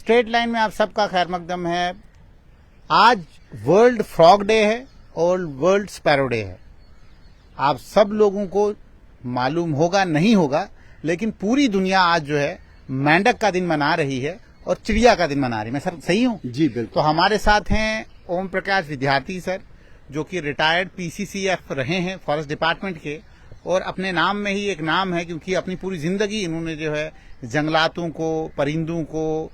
Straight line में आप सबका खैर मकदम है। आज वर्ल्ड फ्रॉग डे है और वर्ल्ड स्पैरो डे है। आप सब लोगों को मालूम होगा नहीं होगा, लेकिन पूरी दुनिया आज जो है मेंढक का दिन मना रही है और चिड़िया का दिन मना रही है। मैं सर सही हूँ? जी बिल्कुल। तो हमारे साथ हैं ओम प्रकाश विद्यार्थी सर, जो कि रिटायर्ड पीसीसीएफ रहे हैं फॉरेस्ट डिपार्टमेंट के, और अपने नाम में ही एक नाम है क्योंकि अपनी पूरी जिंदगी इन्होंने जो है जंगलातों को, परिंदों को,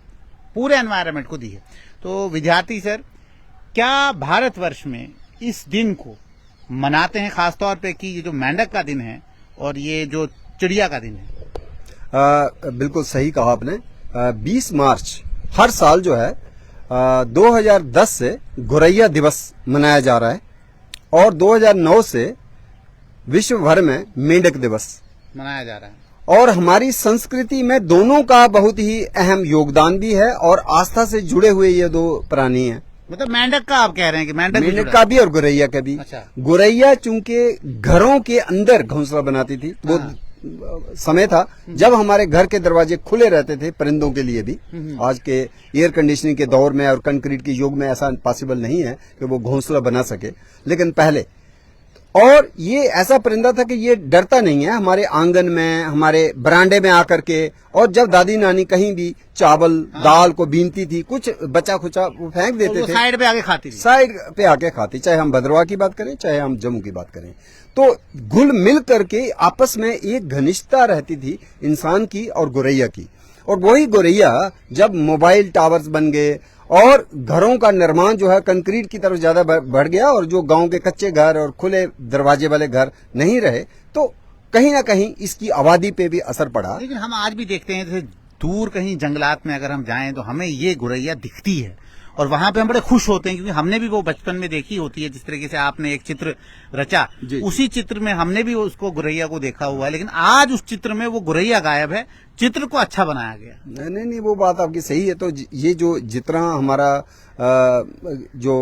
पूरे एनवायरनमेंट को दी है। तो विद्यार्थी सर, क्या भारतवर्ष में इस दिन को मनाते हैं खासतौर पे कि ये जो मेंढक का दिन है और ये जो चिड़िया का दिन है? बिल्कुल सही कहा आपने। 20 मार्च हर साल जो है 2010 से गोरैया दिवस मनाया जा रहा है और 2009 से विश्व भर में मेंढक दिवस मनाया जा रहा है। और हमारी संस्कृति में दोनों का बहुत ही अहम योगदान भी है और आस्था से जुड़े हुए ये दो प्राणी हैं। मतलब मेंढक का आप कह रहे हैं कि मेंढक का भी और गोरैया का भी। अच्छा। गोरैया चूंकि घरों के अंदर घोंसला बनाती थी, वो समय था जब हमारे घर के दरवाजे खुले रहते थे परिंदों के लिए भी। आज के एयर कंडीशनिंग के दौर में और कंक्रीट के युग में ऐसा पॉसिबल नहीं है कि वो घोंसला बना सके, लेकिन पहले। और ये ऐसा परिंदा था कि ये डरता नहीं है, हमारे आंगन में, हमारे बरांडे में आकर के, और जब दादी नानी कहीं भी चावल दाल को बीनती थी, कुछ बचा खुचा वो फेंक देते थे, साइड पे आके खाती थी। साइड पे आके खाती, चाहे हम भद्रवाह की बात करें चाहे हम जम्मू की बात करें। तो घुल मिल करके आपस में एक घनिष्ठता रहती थी इंसान की और गोरैया की। और वही गोरैया जब मोबाइल टावर्स बन गए और घरों का निर्माण जो है कंक्रीट की तरफ ज्यादा बढ़ गया और जो गांव के कच्चे घर और खुले दरवाजे वाले घर नहीं रहे, तो कहीं ना कहीं इसकी आबादी पे भी असर पड़ा। लेकिन हम आज भी देखते हैं, जैसे दूर कहीं जंगलात में अगर हम जाएं तो हमें ये गोरैया दिखती है और वहां पे हम बड़े खुश होते हैं क्योंकि हमने भी वो बचपन में देखी होती है। जिस तरीके से आपने एक चित्र रचा, उसी चित्र में हमने भी उसको गोरैया को देखा हुआ है, लेकिन आज उस चित्र में वो गोरैया गायब है, चित्र को अच्छा बनाया गया। नहीं, वो बात आपकी सही है। तो ये जो जितना हमारा जो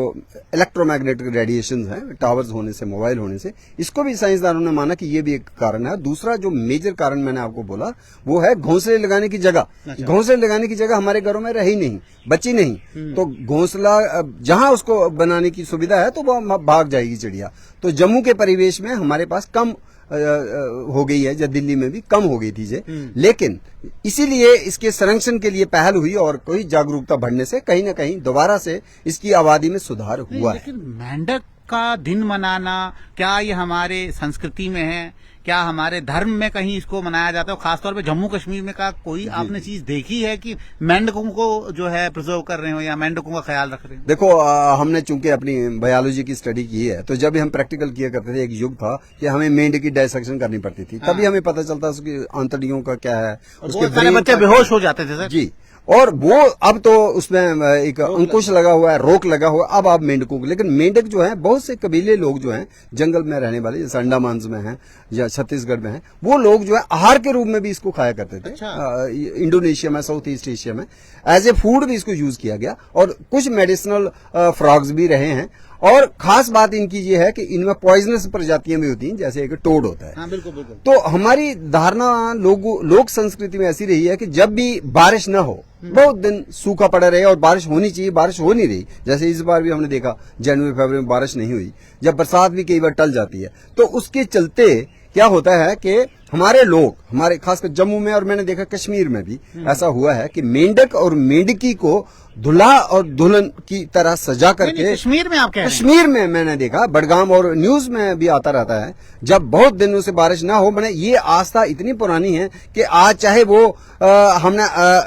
इलेक्ट्रोमैग्नेटिक रेडिएशन है टावर्स होने से, मोबाइल होने से, इसको भी साइंसदानों ने माना कि ये भी एक कारण है। दूसरा जो मेजर कारण मैंने आपको बोला वो है घोंसले लगाने की जगह। अच्छा। घोंसले लगाने की जगह हमारे घरों में रही नहीं, बची नहीं। तो घोंसला जहां उसको बनाने की सुविधा है तो वो भाग जाएगी चिड़िया। तो जम्मू के परिवेश में हमारे पास कम हो गई है, या दिल्ली में भी कम हो गई थी। लेकिन इसीलिए इसके संरक्षण के लिए पहल हुई और कोई जागरूकता बढ़ने से कहीं ना कहीं दोबारा से इसकी आबादी में सुधार हुआ है। लेकिन मेंढक का दिन मनाना, क्या ये हमारे संस्कृति में है? क्या हमारे धर्म में कहीं इसको मनाया जाता है? खासतौर पे जम्मू कश्मीर में का कोई आपने चीज देखी है कि मेंढकों को जो है प्रिजर्व कर रहे हो या मेंढकों का ख्याल रख रहे हो? देखो, हमने चूंकि अपनी बायोलॉजी की स्टडी की है, तो जब भी हम प्रैक्टिकल किया करते थे, एक युग था कि हमें मेंढक की डायसेक्शन करनी पड़ती थी। तभी हमें पता चलता उसकी आंतड़ियों का क्या है, उसके बच्चे बेहोश हो जाते थे सर। जी। और वो अब तो उसमें एक अंकुश लगा हुआ है, रोक लगा हुआ है अब आप मेंढकों को। लेकिन मेंढक जो है, बहुत से कबीले लोग जो हैं जंगल में रहने वाले, जैसे अंडमान में हैं या छत्तीसगढ़ में हैं, वो लोग जो है आहार के रूप में भी इसको खाया करते थे। अच्छा। इंडोनेशिया में, साउथ ईस्ट एशिया में एज ए फूड भी इसको यूज किया गया और कुछ मेडिसिनल फ्रॉग्स भी रहे हैं। और खास बात इनकी ये है कि इनमें पॉइजनस प्रजातियां भी होती हैं, जैसे एक टोड होता है। हाँ, बिल्कुल बिल्कुल। तो हमारी धारणा लोक संस्कृति में ऐसी रही है कि जब भी बारिश न हो, बहुत दिन सूखा पड़ा रहे और बारिश होनी चाहिए, बारिश हो नहीं रही। जैसे इस बार भी हमने देखा जनवरी फरवरी में बारिश नहीं हुई, जब बरसात भी कई बार टल जाती है। तो उसके चलते क्या होता है कि हमारे खासकर जम्मू में और मैंने देखा कश्मीर में भी ऐसा हुआ है कि मेंढक और मेंढकी को दूल्हा और दुल्हन की तरह सजा करके, कश्मीर में आप कह रहे हैं? कश्मीर में मैंने देखा, बडगाम और न्यूज में भी आता रहता है, जब बहुत दिनों से बारिश ना हो। मैंने ये आस्था इतनी पुरानी है कि आज चाहे वो हमने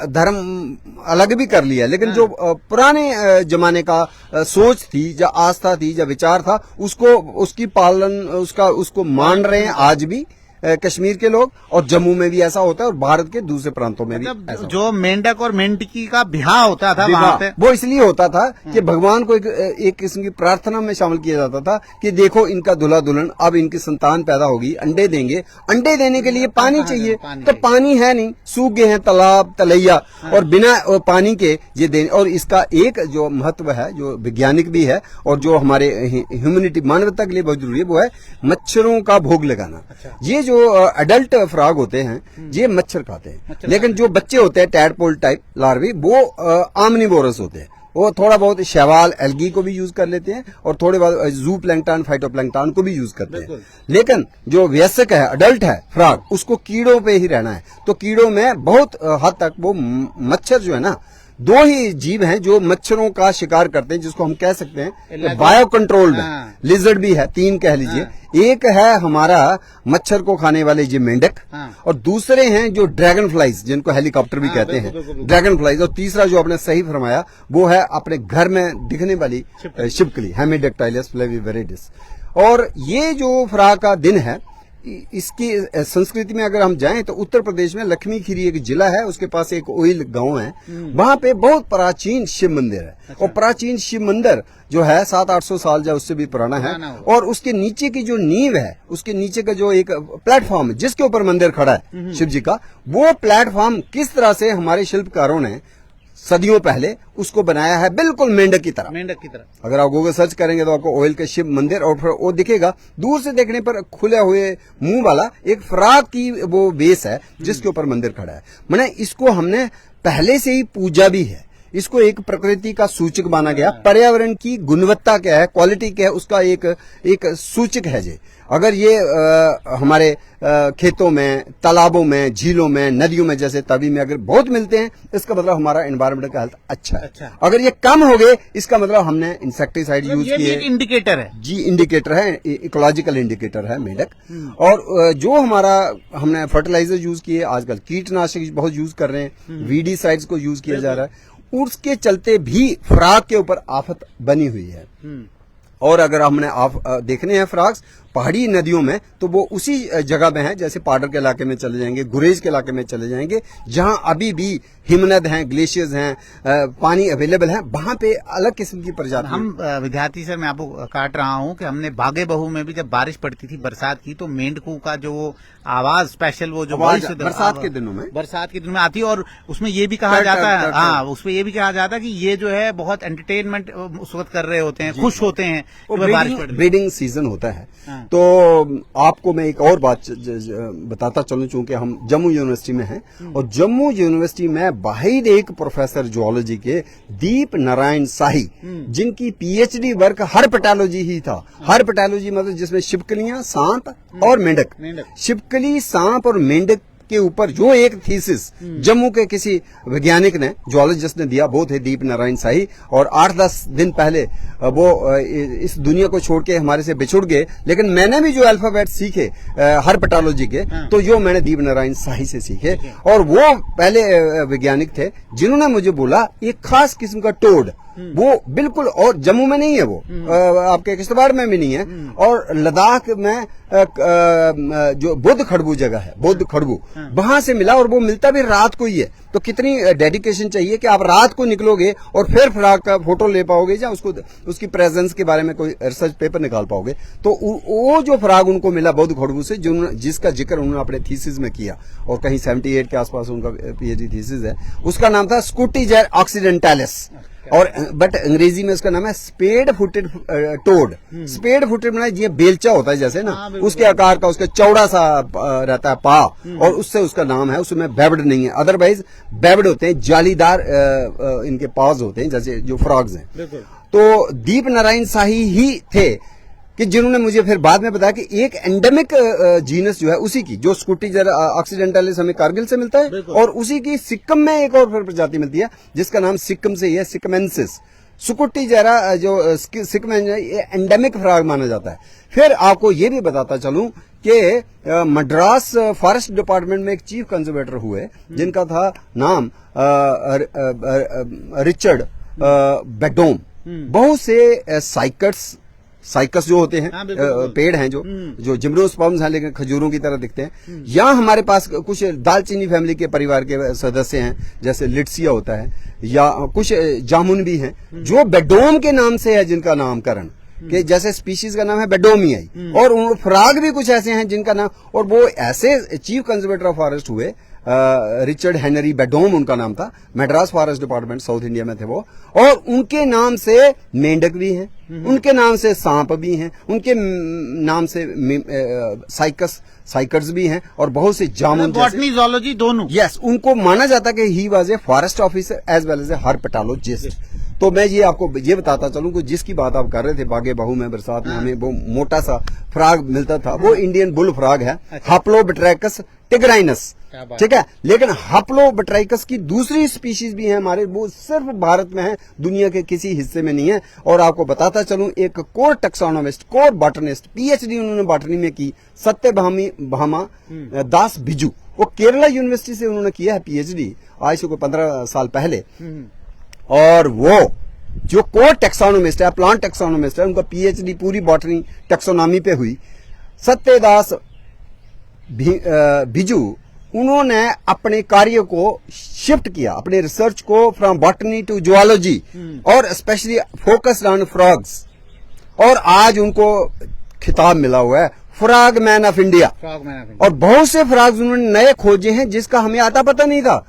धर्म अलग भी कर लिया, लेकिन जो पुराने जमाने का सोच थी, या आस्था थी, या विचार था, उसकी पालन उसको मान रहे हैं आज भी कश्मीर के लोग। और जम्मू में भी ऐसा होता है और भारत के दूसरे प्रांतों में भी ऐसा। जो मेंढक और मेंढकी का ब्याह होता था वहां पे, वो इसलिए होता था कि भगवान को एक किस्म की प्रार्थना में शामिल किया जाता था कि देखो इनका दूल्हा दुल्हन, अब इनकी संतान पैदा होगी, अंडे देंगे, अंडे देने के लिए पानी चाहिए, तो पानी है नहीं, सूख गए हैं तालाब तलैया, और बिना पानी के ये देने। और इसका एक जो महत्व है, जो वैज्ञानिक भी है और जो हमारे ह्यूमैनिटी मानवता के लिए बहुत जरूरी है, वो है मच्छरों का भोग लगाना। ये जो अडल्ट फ्रॉग होते हैं ये मच्छर खाते हैं, लेकिन जो बच्चे होते हैं टैडपोल टाइप लार्वी वो आमनीवोरस होते हैं। वो थोड़ा बहुत शैवाल एल्गी को भी यूज कर लेते हैं और थोड़े बहुत जू प्लैंकटन फाइटोप्लैंकटन को भी यूज करते हैं। लेकिन जो वयस्क है अडल्ट है फ्रॉग उसको कीड़ों पे ही रहना है। तो कीड़ों में बहुत हद तक वो मच्छर जो है ना, दो ही जीव हैं जो मच्छरों का शिकार करते हैं, जिसको हम कह सकते हैं बायो कंट्रोल्ड है। लिजर्ड भी है, 3 कह लीजिए। एक है हमारा मच्छर को खाने वाले ये मेंढक, और दूसरे हैं जो ड्रैगन फ्लाइज जिनको हेलीकॉप्टर भी कहते हैं, ड्रैगन फ्लाइज। और तीसरा जो आपने सही फरमाया वो है अपने घर में दिखने वाली छिपकली, हेमिडेक्टाइलस फ्लेविविरिडिस। और ये जो फ्रॉग का दिन है इसकी संस्कृति में अगर हम जाएं तो उत्तर प्रदेश में लक्ष्मी खीरी एक जिला है, उसके पास एक ओइल गांव है, वहां पे बहुत प्राचीन शिव मंदिर है। अच्छा। और प्राचीन शिव मंदिर जो है 700-800 साल या उससे भी पुराना है। और उसके नीचे की जो नींव है, उसके नीचे का जो एक प्लेटफॉर्म है जिसके ऊपर मंदिर खड़ा है शिव जी का, वो प्लेटफॉर्म किस तरह से हमारे शिल्पकारों ने सदियों पहले उसको बनाया है, बिल्कुल मेंढक की तरह। मेंढक की तरह अगर आप गूगल सर्च करेंगे तो आपको ऑयल के शिव मंदिर और फिर वो दिखेगा, दूर से देखने पर खुले हुए मुंह वाला एक फ्रॉग की वो बेस है जिसके ऊपर मंदिर खड़ा है। माने इसको हमने पहले से ही पूजा भी है, इसको एक प्रकृति का सूचक माना गया। पर्यावरण की गुणवत्ता क्या है, क्वालिटी क्या है, उसका एक सूचक है ये। अगर ये हमारे खेतों में, तालाबों में, झीलों में, नदियों में जैसे तवी में अगर बहुत मिलते हैं, इसका मतलब हमारा एनवायरमेंट का हेल्थ अच्छा है। अगर ये कम हो गए इसका मतलब हमने इंसेक्टिसाइड यूज किए। इंडिकेटर है जी, इंडिकेटर है, इकोलॉजिकल इंडिकेटर है मेंढक। और जो हमारा हमने फर्टिलाइजर यूज किए, आजकल कीटनाशक बहुत यूज कर रहे हैं, वीडीसाइड्स को यूज किया जा रहा है, उसके चलते भी फ्रॉग के ऊपर आफत बनी हुई है। और अगर हमने देखने हैं फ्रॉग्स पहाड़ी नदियों में तो वो उसी जगह में है, जैसे पाडर के इलाके में चले जाएंगे, गुरेज के इलाके में चले जाएंगे, जहां अभी भी हिमनद हैं, ग्लेशियर्स हैं, पानी अवेलेबल है, वहां पे अलग किस्म की प्रजाति। हम विद्यार्थी सर, मैं आपको काट रहा हूं कि हमने बागे बहू में भी जब बारिश पड़ती थी बरसात की, तो मेंढकों का जो आवाज स्पेशल, वो जो बरसात के दिनों में आती है, और उसमें ये भी कहा जाता है, हाँ, उसमें ये भी कहा जाता है कि ये जो है बहुत एंटरटेनमेंट उस वक्त कर रहे होते हैं, खुश होते हैं, ब्रीडिंग सीजन होता है। तो आपको मैं एक और बात बताता चलूं, चूंकि हम जम्मू यूनिवर्सिटी में हैं, और जम्मू यूनिवर्सिटी में वाहिद एक प्रोफेसर जूलॉजी के दीप नारायण शाही, जिनकी पीएचडी वर्क हर्पेटोलॉजी ही था। हर्पेटोलॉजी मतलब जिसमें छिपकलियां, सांप और मेंढक, छिपकली, सांप और मेंढक के ऊपर जो एक थीसिस जम्मू के किसी वैज्ञानिक ने, जूलॉजिस्ट ने दिया, वो थे दीप नारायण शाही। और 8-10 दिन पहले वो इस दुनिया को छोड़ के हमारे से बिछुड़ गए, लेकिन मैंने भी जो अल्फाबेट सीखे हर्पेटोलॉजी के, तो जो मैंने दीप नारायण शाही से सीखे। और वो पहले वैज्ञानिक थे जिन्होंने मुझे बोला एक खास किस्म का टोड, वो बिल्कुल, और जम्मू में नहीं है, वो आपके किश्तवाड़ में भी नहीं है, और लद्दाख में जो बुद्ध खड़बू जगह है, बुद्ध खड़बू, वहां से मिला, और वो मिलता भी रात को ही है। तो कितनी डेडिकेशन चाहिए कि आप रात को निकलोगे और फिर फ्रॉग का फोटो ले पाओगे या उसकी प्रेजेंस के बारे में कोई रिसर्च पेपर निकाल पाओगे। तो वो जो फ्रॉग उनको मिला बुद्ध खड़बू से, जिसका जिक्र उन्होंने अपने थीसिस में किया, और कहीं 78 के आसपास उनका पीएचडी थीसिस है, उसका नाम था स्कूटीजर ऑक्सीडेंटालिस, और बट अंग्रेजी में उसका नाम है spade footed toad. Spade footed मतलब ये बेलचा होता है जैसे ना, उसके आकार का, उसका चौड़ा सा रहता है पा, और उससे उसका नाम है। उसमें बेब्ड नहीं है, अदरवाइज बेब्ड होते हैं, जालीदार इनके पाज होते हैं जैसे जो फ्रॉग्स हैं। तो दीप नारायण शाही ही थे कि जिन्होंने मुझे फिर बाद में बताया कि एक एंडेमिक जीनस जो है उसी की, जो स्कूटीजर ऑक्सीडेंटालिस हमें कारगिल से मिलता है, और उसी की सिक्किम में एक और फिर प्रजाति मिलती है जिसका नाम सिक्किम से ही है, सिक्किमेंसिस। स्कूटीजरा जो सिक्किम ये एंडेमिक फ्रॉग माना जाता है। फिर आपको ये भी बताता चलूं कि मद्रास फॉरेस्ट डिपार्टमेंट में एक चीफ कंजर्वेटर हुए जिनका था नाम रिचर्ड बेडोम। बहुत से साइकस जो होते हैं, पेड़ हैं जो जिम्नोस्पर्म्स हैं लेकिन खजूरों की तरह दिखते हैं। यहाँ हमारे पास कुछ दालचीनी फैमिली के परिवार के सदस्य हैं, जैसे लिट्सिया होता है, या कुछ जामुन भी हैं जो बेडोम के नाम से है, जिनका नामकरण कि जैसे स्पीशीज का नाम है बेडोमियाई, और फ्रॉग भी कुछ ऐसे हैं जिनका नाम, और वो ऐसे चीफ कंजर्वेटर ऑफ फॉरेस्ट हुए रिचर्ड हेनरी बेडोम उनका नाम था, Madras forest department south India में थे वो, और उनके नाम से मेंढक भी हैं, उनके नाम से सांप भी हैं, उनके नाम से साइकर्स भी हैं, और बहुत से जामुन बॉटनी ज़ूलॉजी दोनों। यस, उनको माना जाता कि he was a forest officer as well as a herpetologist. तो मैं ये आपको ये बताता चलूं कि जिसकी बात आप कर रहे थे, बागे बाहू में बरसात में हमें वो मोटा सा फ्रॉग मिलता था, वो इंडियन बुल फ्रॉग है, हाप्लोबैट्रिकस टिग्राइनस, ठीक है। लेकिन हाप्लोबैट्रिकस की दूसरी स्पीशीज भी है हमारे, वो सिर्फ भारत में है, दुनिया के किसी हिस्से में नहीं है। और आपको बताता चलूं, एक core taxonomist, core botanist, PhD उन्होंने बॉटनी में की, सत्यभामा दास बिजू, वो केरला यूनिवर्सिटी से उन्होंने किया है पीएचडी, आज से कोई 15 साल पहले। और वो जो कोर टैक्सोनॉमिस्ट है, प्लांट टैक्सोनॉमिस्ट है, उनका पीएचडी पूरी बॉटनी टैक्सोनॉमी पे हुई, सत्यदास बिजू, उन्होंने अपने कार्य को शिफ्ट किया, अपने रिसर्च को फ्रॉम बॉटनी टू जूलॉजी, और स्पेशली फोकस्ड ऑन फ्रॉग्स, और आज उनको खिताब मिला हुआ है फ्रॉग मैन ऑफ इंडिया। और बहुत से फ्रॉग्स उन्होंने नए खोजे हैं जिसका हमें आता पता नहीं था।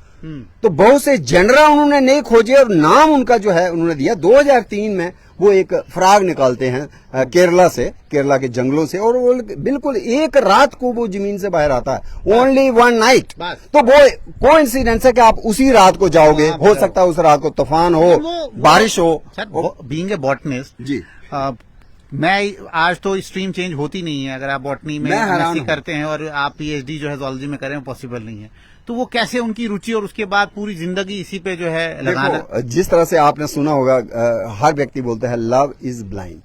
तो बहुत से जेनरा उन्होंने नए खोजे, और नाम उनका जो है उन्होंने दिया। 2003 में वो एक फ्रॉग निकालते हैं केरला से, केरला के जंगलों से, और वो बिल्कुल एक रात को वो जमीन से बाहर आता है, ओनली वन नाइट। तो वो कोइंसिडेंस है कि आप उसी रात को जाओगे, हो सकता है उस रात को तूफान हो, बारिश हो। बीइंग ए बॉटनिस्ट जी, मैं आज तो स्ट्रीम चेंज होती नहीं है, अगर आप बॉटनी में एमएससी करते हैं और आप पीएचडी जो है ज़ूलॉजी में करें, पॉसिबल नहीं है। तो वो कैसे उनकी रुचि, और उसके बाद पूरी जिंदगी इसी पे जो है लगाना। जिस तरह से आपने सुना होगा, हर व्यक्ति बोलता है love is blind,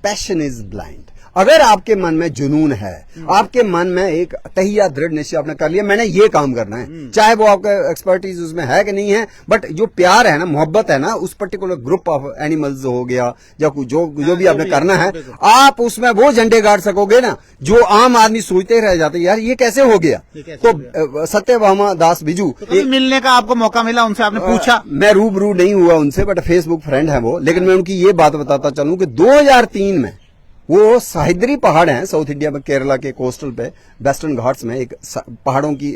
passion is blind. अगर आपके मन में जुनून है, आपके मन में एक तहिया दृढ़ निश्चय आपने कर लिया, मैंने ये काम करना है, चाहे वो आपका एक्सपर्टीज उसमें है कि नहीं है, बट जो प्यार है ना, मोहब्बत है ना, उस पर्टिकुलर ग्रुप ऑफ एनिमल्स हो गया, या जो भी आपने करना है, आप उसमें वो झंडे गाड़ सकोगे ना, जो आम आदमी सोचते रह जाते यार ये कैसे हो गया। तो सत्यभामा दास बिजू, मिलने का आपको मौका मिला उनसे, आपने पूछा? मैं रूबरू नहीं हुआ उनसे, बट फेसबुक फ्रेंड है वो। लेकिन मैं उनकी ये बात बताता चलूं कि 2003 में वो साहिदरी पहाड़ हैं साउथ इंडिया में, केरला के कोस्टल पे वेस्टर्न घाट्स में एक पहाड़ों की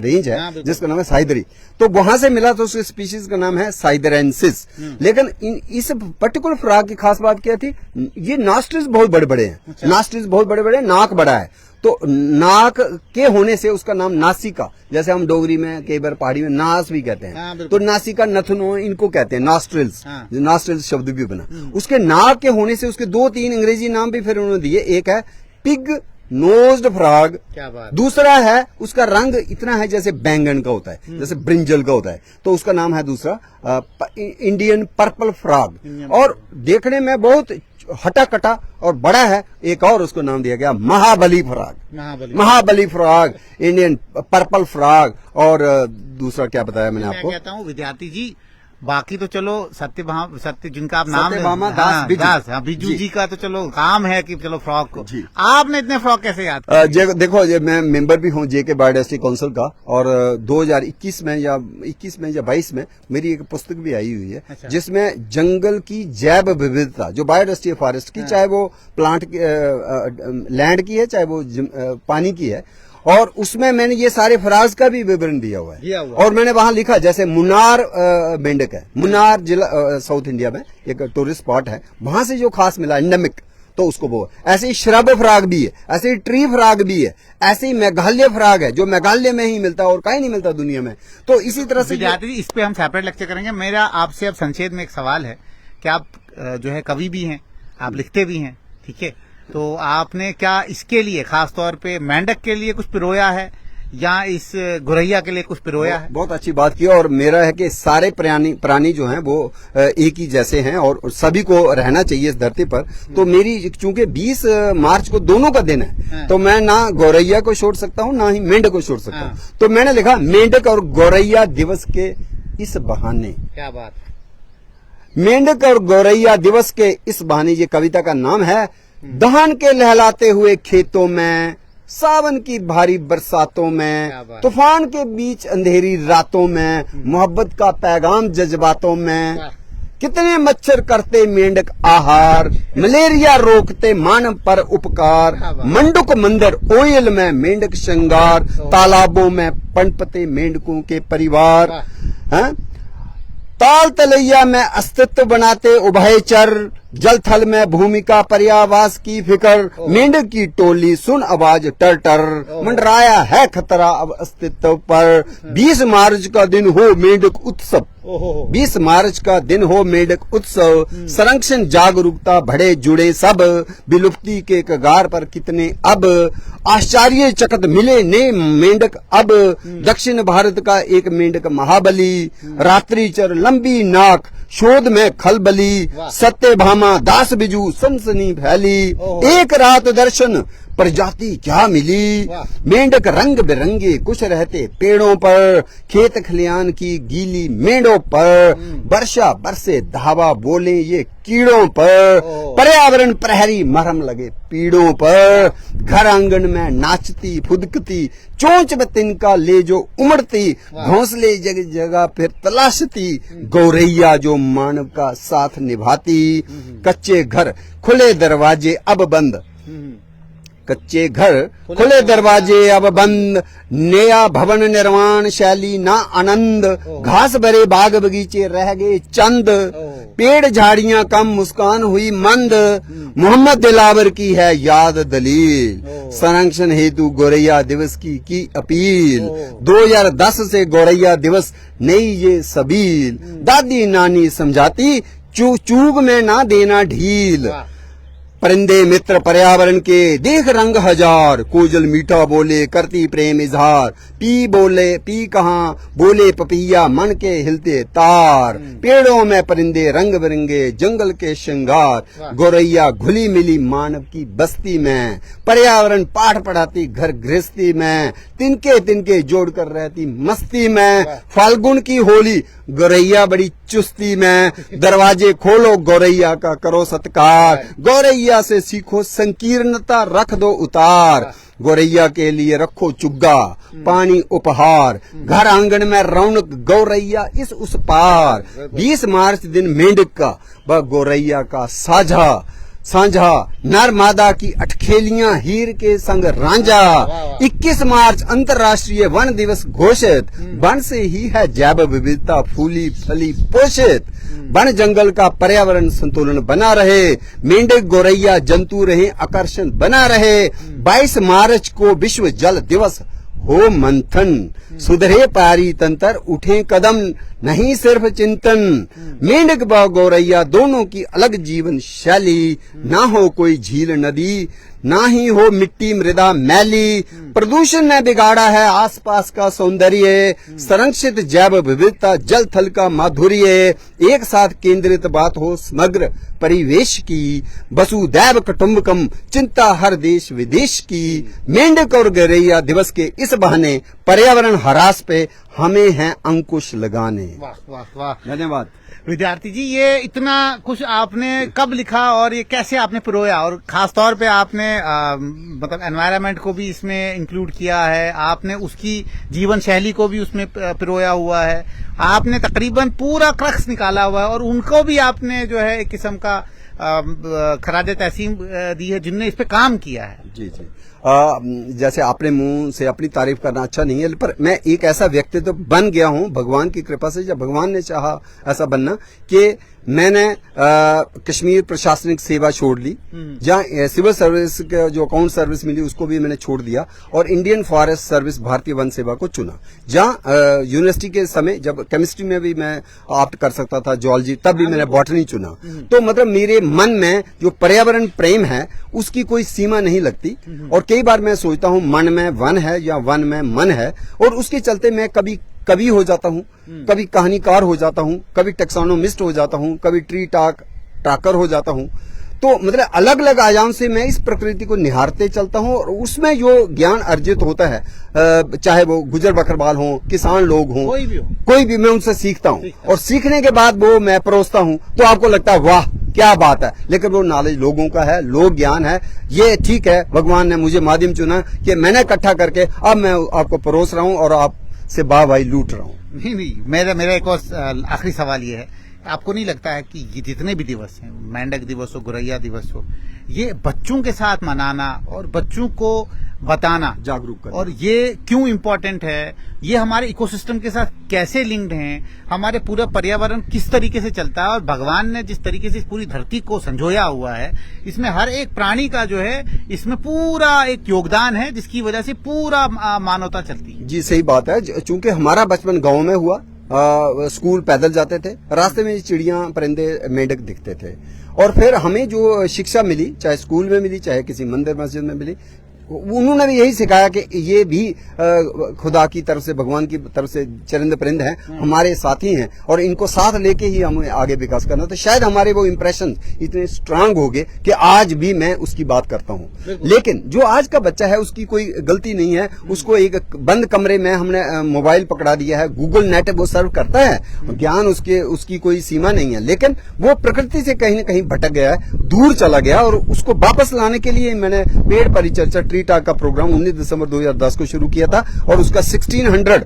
रेंज है जिसका नाम है साहिदरी। तो वहां से मिला, तो उस स्पीशीज का नाम है साइदरेंसिस। लेकिन इस पर्टिकुलर फ्रॉग की खास बात क्या थी, ये नॉस्ट्रिल्स बहुत बड़े बड़े हैं, नॉस्ट्रिल्स बहुत बड़े बड़े, नाक बड़ा है, तो नाक के होने से उसका नाम नासिका, जैसे हम डोगरी में कई बार पहाड़ी में नास भी कहते हैं, तो नासिका, नथनो, इनको कहते हैं नॉस्ट्रिल्स, नॉस्ट्रिल्स शब्द भी बना। उसके नाक के होने से उसके 2-3 अंग्रेजी नाम भी फिर उन्होंने दिए। एक है पिग नोज्ड फ्रॉग, दूसरा है उसका रंग इतना है जैसे बैंगन का होता है, जैसे ब्रिंजल का होता है, तो उसका नाम है दूसरा इंडियन पर्पल फ्रॉग। और देखने में बहुत हटा कटा और बड़ा है, एक और उसको नाम दिया गया महाबली फ्रॉग। महाबली फ्रॉग, इंडियन पर्पल फ्रॉग, और दूसरा क्या बताया मैंने आपको? मैं कहता हूँ विद्यार्थी जी, बाकी तो चलो सत्य जिनका आप नाम बिजू जी का तो चलो काम है कि चलो फ्रॉग को, आपने इतने फ्रॉग कैसे याद किया? देखो, मैं मेंबर भी हूँ जेके बायोडायवर्सिटी काउंसिल का, और 2021 में या 22 में मेरी एक पुस्तक भी आई हुई है। अच्छा। जिसमें जंगल की जैव विविधता, जो बायोडायवर्सिटी फॉरेस्ट की, चाहे वो प्लांट लैंड की है, चाहे वो पानी की है, और उसमें मैंने ये सारे फ्रॉग्स का भी विवरण दिया हुआ है। और मैंने वहां लिखा, जैसे मुन्नार मेंढक है, मुन्नार जिला साउथ इंडिया में एक टूरिस्ट स्पॉट है, वहां से जो खास मिला एंडेमिक, तो उसको वो ऐसे ही श्रब फ्रॉग भी है, ऐसे ही ट्री फ्रॉग भी है, ऐसे ही मेघालय फ्रॉग है जो मेघालय में ही मिलता है और कहीं नहीं मिलता दुनिया में। तो इसी तरह से इस पे हम सेपरेट लेक्चर करेंगे। मेरा आपसे अब संक्षेप में एक सवाल है कि आप जो है कवि भी हैं, आप लिखते भी हैं, ठीक है, तो आपने क्या इसके लिए खास तौर पे मेंढक के लिए कुछ पिरोया है, या इस गुरैया के लिए कुछ पिरोया है? बहुत अच्छी बात की। और मेरा है कि सारे प्राणी जो हैं वो एक ही जैसे हैं और सभी को रहना चाहिए इस धरती पर। तो मेरी चूंकि 20 मार्च को दोनों का दिन है, तो मैं ना गौरैया को छोड़ सकता हूँ, ना ही मेंढक को छोड़ सकता हूँ। तो मैंने लिखा मेंढक और गौरैया दिवस के इस बहाने। क्या बात! मेंढक और गौरैया दिवस के इस बहाने, ये कविता का नाम है। दहन के लहलाते हुए खेतों में, सावन की भारी बरसातों में, तूफान के बीच अंधेरी रातों में, मोहब्बत का पैगाम जज्बातों में, कितने मच्छर करते मेंढक आहार, मलेरिया रोकते मानव पर उपकार, मंडुक मंदिर ओयल में मेंढक श्रृंगार, तालाबों में पनपते मेंढकों के परिवार, हैं? ताल तलैया में अस्तित्व बनाते उभयचर, जल थल में भूमिका पर्यावास की फिकर, मेंढक की टोली सुन आवाज टर टर, मंडराया है खतरा अब अस्तित्व पर। 20 मार्च का दिन हो मेंढक उत्सव, 20 मार्च का दिन हो मेंढक उत्सव, संरक्षण जागरूकता बढ़े जुड़े सब, विलुप्ति के कगार पर कितने अब, आश्चर्यचकित मिले ने मेंढक अब, दक्षिण भारत का एक मेंढक महाबली, रात्रिचर लंबी नाक शोध में खलबली, सत्यभामा दास बिजू सनसनी फैली, एक रात दर्शन प्रजाति क्या मिली, मेंढक रंग बिरंगे कुछ रहते पेड़ों पर, खेत खलियान की गीली मेंढों पर, वर्षा बरसे धावा बोले ये कीड़ों पर, पर्यावरण प्रहरी मरहम लगे पीड़ों पर, घर आंगन में नाचती फुदकती, चोंच में तिनका ले जो उमड़ती, घोंसले जगह जगह फिर तलाशती, गौरैया जो मानव का साथ निभाती, कच्चे घर खुले दरवाजे अब बंद, कच्चे घर खुले दरवाजे अब बंद, नया भवन निर्माण शैली ना आनंद, घास भरे बाग बगीचे रह गए चंद, पेड़ झाड़ियां कम मुस्कान हुई मंद, मोहम्मद दिलावर की है याद दलील, संरक्षण हेतु गौरैया दिवस की अपील, 2010 से गौरैया दिवस नई ये सबील, दादी नानी समझाती चूग में ना देना ढील, परिंदे मित्र पर्यावरण के देख रंग हजार, कोजल मीठा बोले करती प्रेम इजहार, पी कहाँ बोले पपैया मन के हिलते तार, पेड़ों में परिंदे रंग बिरंगे जंगल के श्रृंगार, गौरैया घुली मिली मानव की बस्ती में, पर्यावरण पाठ पढ़ाती घर गृहस्थी में, तिनके तिनके जोड़कर रहती मस्ती में, फाल्गुन की होली गौरैया बड़ी चुस्ती में, दरवाजे खोलो गौरैया का करो सत्कार, गौरैया से सीखो संकीर्णता रख दो उतार, गौरैया के लिए रखो चुग्गा पानी उपहार, घर आंगन में रौनक गौरैया इस उस पार, 20 मार्च दिन मेंढक का व गौरैया का साझा नर मादा की अटखेलियां हीर के संग रांझा, 21 मार्च अंतर्राष्ट्रीय वन दिवस घोषित, वन से ही है जैव विविधता फूली फली पोषित, वन जंगल का पर्यावरण संतुलन बना रहे, मेंढक गौरैया जंतु रहे आकर्षण बना रहे, 22 मार्च को विश्व जल दिवस हो मंथन, सुधरे पारी तंत्र उठे कदम नहीं सिर्फ चिंतन, मेंढक व गौरैया दोनों की अलग जीवन शैली, ना हो कोई झील नदी ना ही हो मिट्टी मृदा मैली, प्रदूषण ने बिगाड़ा है आसपास का सौंदर्य, संरक्षित जैव विविधता जल थल का माधुर्य, एक साथ केंद्रित बात हो समग्र परिवेश की, वसुदैव कुटुंबकम चिंता हर देश विदेश की, मेंढक और गौरैया दिवस के इस बहाने पर्यावरण ह्रास पे हमें हैं अंकुश लगाने। वाह वाह वाह, धन्यवाद। विद्यार्थी जी, ये इतना कुछ आपने कब लिखा और ये कैसे आपने पिरोया, और खास तौर पे आपने मतलब एनवायरनमेंट को भी इसमें इंक्लूड किया है, आपने उसकी जीवन शैली को भी उसमें पिरोया हुआ है, आपने तकरीबन पूरा क्रक्स निकाला हुआ है और उनको भी आपने जो है एक किस्म का खराज तहसीन दी है जिनने इस पे काम किया है। जी जी, जैसे आपने मुंह से अपनी तारीफ करना अच्छा नहीं है, पर मैं एक ऐसा व्यक्ति तो बन गया हूं भगवान की कृपा से, जब भगवान ने चाहा ऐसा बनना कि मैंने कश्मीर प्रशासनिक सेवा छोड़ ली, जहाँ सिविल सर्विस का जो अकाउंट सर्विस मिली उसको भी मैंने छोड़ दिया और इंडियन फॉरेस्ट सर्विस भारतीय वन सेवा को चुना, जहाँ यूनिवर्सिटी के समय जब केमिस्ट्री में भी मैं ऑप्ट कर सकता था, जूलॉजी, तब भी मैंने बॉटनी चुना। तो मतलब मेरे मन में जो पर्यावरण प्रेम है उसकी कोई सीमा नहीं लगती, और कई बार मैं सोचता हूँ मन में वन है या वन में मन है, और उसके चलते मैं कभी हो जाता हूँ, कभी कहानीकार हो जाता हूँ, कभी टेक्सोनोमिस्ट हो जाता हूँ, कभी ट्री टाकर हो जाता हूँ। तो मतलब अलग अलग आयाम से मैं इस प्रकृति को निहारते चलता हूँ, और उसमें जो ज्ञान अर्जित होता है, चाहे वो गुजर बकरवाल हो, किसान लोग हों, कोई भी मैं उनसे सीखता हूँ, और सीखने के बाद वो मैं परोसता हूँ तो आपको लगता है वाह क्या बात है, लेकिन वो नॉलेज लोगों का है, लोक ज्ञान है, ये ठीक है, भगवान ने मुझे माध्यम चुना कि मैंने इकट्ठा करके अब मैं आपको परोस रहा हूँ और आप से वाहवाही लूट रहा हूँ। नहीं, मेरा एक और आखिरी सवाल ये है आपको नहीं लगता है कि ये जितने भी दिवस हैं, मेंढक दिवस हो, गुरैया दिवस हो, ये बच्चों के साथ मनाना और बच्चों को बताना, जागरूक करना, और ये क्यों इम्पोर्टेंट है, ये हमारे इकोसिस्टम के साथ कैसे लिंक्ड हैं, हमारे पूरा पर्यावरण किस तरीके से चलता है, और भगवान ने जिस तरीके से इस पूरी धरती को संजोया हुआ है, इसमें हर एक प्राणी का जो है इसमें पूरा एक योगदान है, जिसकी वजह से पूरा मानवता चलती है। जी सही बात है। चूंकि हमारा बचपन गांव में हुआ, स्कूल पैदल जाते थे, रास्ते में चिड़ियां, परिंदे, मेंढक दिखते थे, और फिर हमें जो शिक्षा मिली, चाहे स्कूल में मिली, चाहे किसी मंदिर मस्जिद में मिली, उन्होंने भी यही सिखाया कि ये भी खुदा की तरफ से, भगवान की तरफ से चरिंद परिंद हैं, हमारे साथी हैं, और इनको साथ लेके ही हमें आगे विकास करना। तो शायद हमारे वो इम्प्रेशन इतने स्ट्रांग हो गए कि आज भी मैं उसकी बात करता हूँ। लेकिन जो आज का बच्चा है उसकी कोई गलती नहीं है, उसको एक बंद कमरे में हमने मोबाइल पकड़ा दिया है, गूगल नेट वो सर्व करता है, ज्ञान उसकी कोई सीमा नहीं है, लेकिन वो प्रकृति से कहीं ना कहीं भटक गया है, दूर चला गया, और उसको वापस लाने के लिए मैंने पेड़ परिचर्चा ट्री टाक का प्रोग्राम 19 दिसंबर 2010 को शुरू किया था, और उसका 1600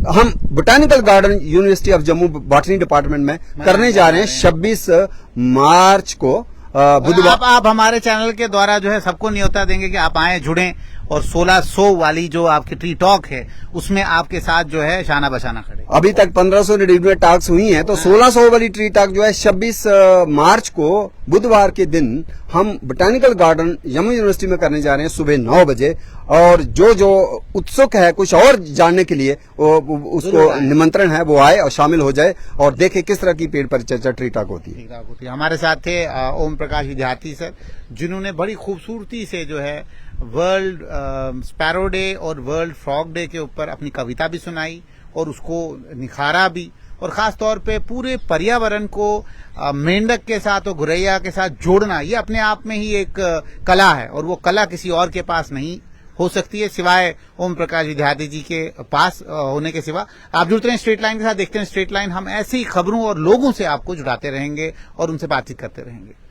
हम botanical garden university of Jammu botany department में करने जा रहे हैं 26 मार्च को बुधवार। आप हमारे चैनल के द्वारा जो है सबको न्योता देंगे कि आप आए, जुड़ें, और 1600 वाली जो आपकी ट्री टॉक है उसमें आपके साथ जो है शाना बशाना खड़े। अभी तक 1599 टॉक्स हुई हैं, तो 1600 वाली ट्री टॉक जो है 26 मार्च को बुधवार के दिन हम बोटानिकल गार्डन जम्मू यूनिवर्सिटी में करने जा रहे हैं सुबह 9 बजे। और जो उत्सुक है कुछ और जानने के लिए उसको निमंत्रण है, वो आए और शामिल हो जाए और देखे किस तरह की पेड़ परिचर्चा ट्री टॉक होती है। हमारे साथ थे ओम प्रकाश विद्यार्थी सर, जिन्होंने बड़ी खूबसूरती से जो है वर्ल्ड स्पैरो डे और वर्ल्ड फ्रॉग डे के ऊपर अपनी कविता भी सुनाई और उसको निखारा भी, और खास तौर पे पूरे पर्यावरण को मेंढक के साथ और गुरैया के साथ जोड़ना, ये अपने आप में ही एक कला है, और वो कला किसी और के पास नहीं हो सकती है सिवाय ओम प्रकाश विद्यार्थी जी के पास होने के सिवा। आप जुड़ते हैं स्ट्रेट लाइन के साथ, देखते हैं स्ट्रेट लाइन। हम ऐसी खबरों और लोगों से आपको जुड़ाते रहेंगे और उनसे बातचीत करते रहेंगे।